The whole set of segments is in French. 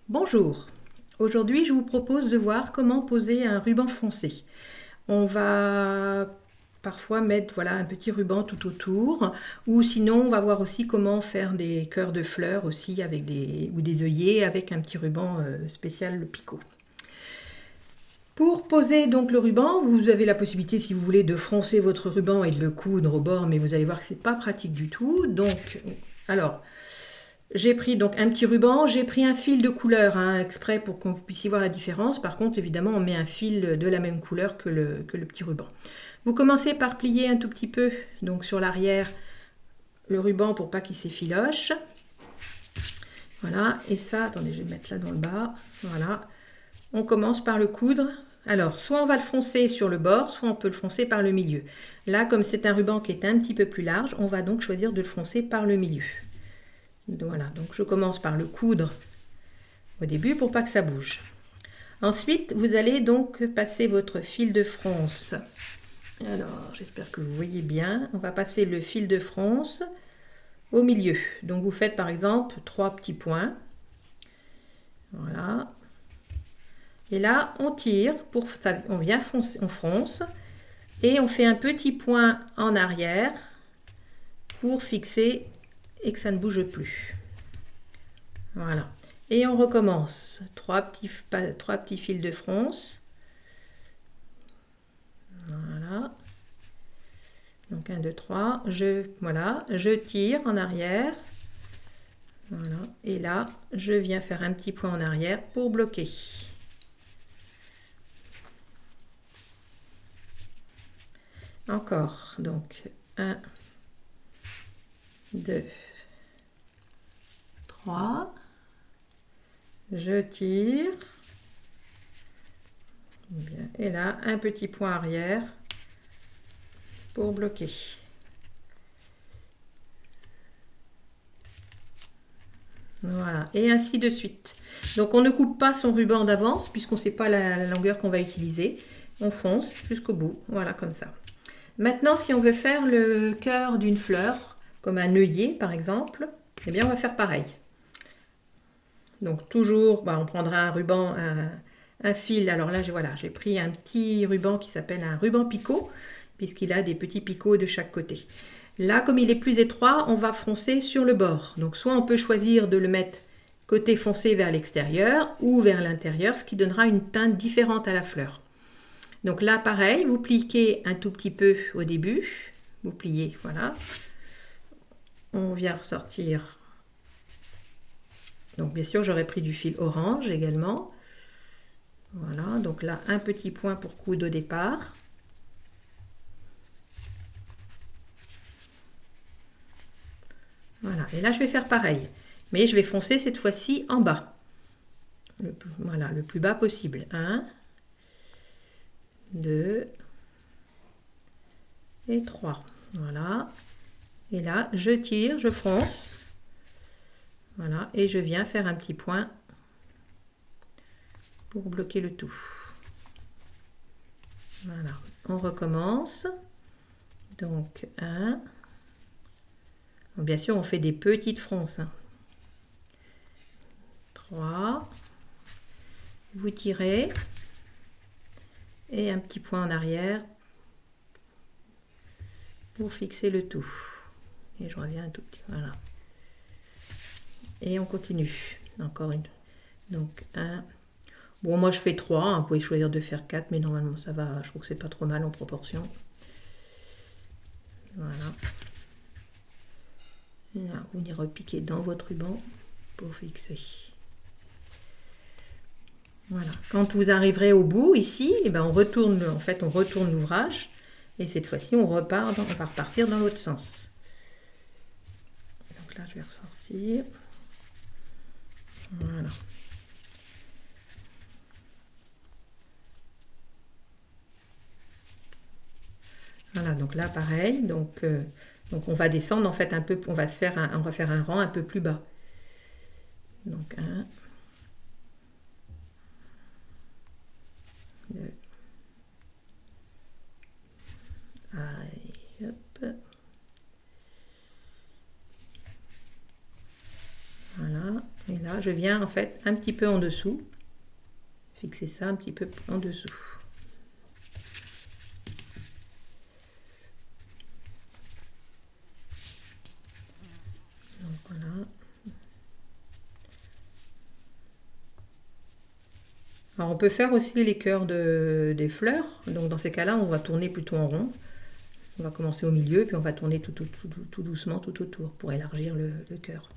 Bonjour, aujourd'hui je vous propose de voir comment poser un ruban foncé. On va parfois mettre voilà, un petit ruban tout autour, ou sinon on va voir aussi comment faire des cœurs de fleurs aussi avec ou des œillets avec un petit ruban spécial picot. Pour poser donc le ruban, vous avez la possibilité, si vous voulez, de froncer votre ruban et de le coudre au bord, mais vous allez voir que c'est pas pratique du tout. Donc, alors, j'ai pris donc un petit ruban, j'ai pris un fil de couleur exprès pour qu'on puisse voir la différence. Par contre, évidemment, on met un fil de la même couleur que le petit ruban. Vous commencez par plier un tout petit peu donc sur l'arrière le ruban pour pas qu'il s'effiloche. Voilà, et ça, attendez, je vais le mettre là dans le bas. Voilà, on commence par le coudre. Alors, soit on va le froncer sur le bord, soit on peut le froncer par le milieu. Là, comme c'est un ruban qui est un petit peu plus large, on va donc choisir de le froncer par le milieu. Voilà, donc je commence par le coudre au début pour pas que ça bouge. Ensuite, vous allez donc passer votre fil de fronce. Alors, j'espère que vous voyez bien. On va passer le fil de fronce au milieu. Donc, vous faites par exemple 3 petits points. Voilà. Et là, on tire, on vient foncer, on fronce et on fait un petit point en arrière pour fixer et que ça ne bouge plus. Voilà. Et on recommence. 3 petits fils de fronce. Voilà. Donc 1, 2, 3. Je tire en arrière. Voilà. Et là, je viens faire un petit point en arrière pour bloquer. Encore. Donc 1, 2, 3. Je tire. Et là, un petit point arrière pour bloquer. Voilà, et ainsi de suite. Donc on ne coupe pas son ruban d'avance puisqu'on ne sait pas la longueur qu'on va utiliser. On fonce jusqu'au bout, voilà comme ça. Maintenant, si on veut faire le cœur d'une fleur, comme un œillet par exemple, eh bien on va faire pareil. Donc toujours, on prendra un ruban, un fil. Alors là, voilà, j'ai pris un petit ruban qui s'appelle un ruban picot, puisqu'il a des petits picots de chaque côté. Là, comme il est plus étroit, on va froncer sur le bord. Donc soit on peut choisir de le mettre côté foncé vers l'extérieur ou vers l'intérieur, ce qui donnera une teinte différente à la fleur. Donc là, pareil, vous pliquez un tout petit peu au début. Vous pliez, voilà. On vient ressortir. Donc bien sûr, j'aurais pris du fil orange également. Voilà, donc là, un petit point pour coudre au départ. Voilà, et là, je vais faire pareil. Mais je vais foncer cette fois-ci en bas. Voilà, le plus bas possible. 1, 2 et 3. Voilà. Et là, je tire, je fronce. Voilà, et je viens faire un petit point pour bloquer le tout. Voilà, on recommence. Donc 1. Bien sûr, on fait des petites fronces. 3. Vous tirez. Et un petit point en arrière pour fixer le tout. Et je reviens un tout petit. Voilà. Et on continue. Encore une. Donc 1. Bon, moi je fais 3. Vous pouvez choisir de faire 4, mais normalement ça va. Je trouve que c'est pas trop mal en proportion. Voilà. Et là, vous y repiquez dans votre ruban pour fixer. Voilà. Quand vous arriverez au bout ici, on retourne l'ouvrage et cette fois-ci on va repartir dans l'autre sens. Donc là je vais ressortir. Voilà. Voilà, donc là pareil, donc on va descendre en fait un peu, on va faire un rang un peu plus bas. Donc 1, 2, allez, hop. Voilà, et là Voilà, je viens en fait un petit peu en dessous. Fixer ça un petit peu en dessous. Donc voilà. Alors on peut faire aussi les cœurs des fleurs. Donc dans ces cas-là, on va tourner plutôt en rond. On va commencer au milieu, puis on va tourner tout doucement tout autour pour élargir le cœur.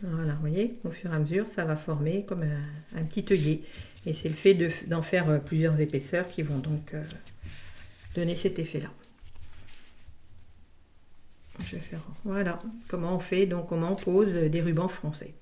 Voilà, vous voyez, au fur et à mesure, ça va former comme un petit œillet. Et c'est le fait d'en faire plusieurs épaisseurs qui vont donc donner cet effet-là. Je vais faire, voilà, comment on fait, donc comment on pose des rubans français.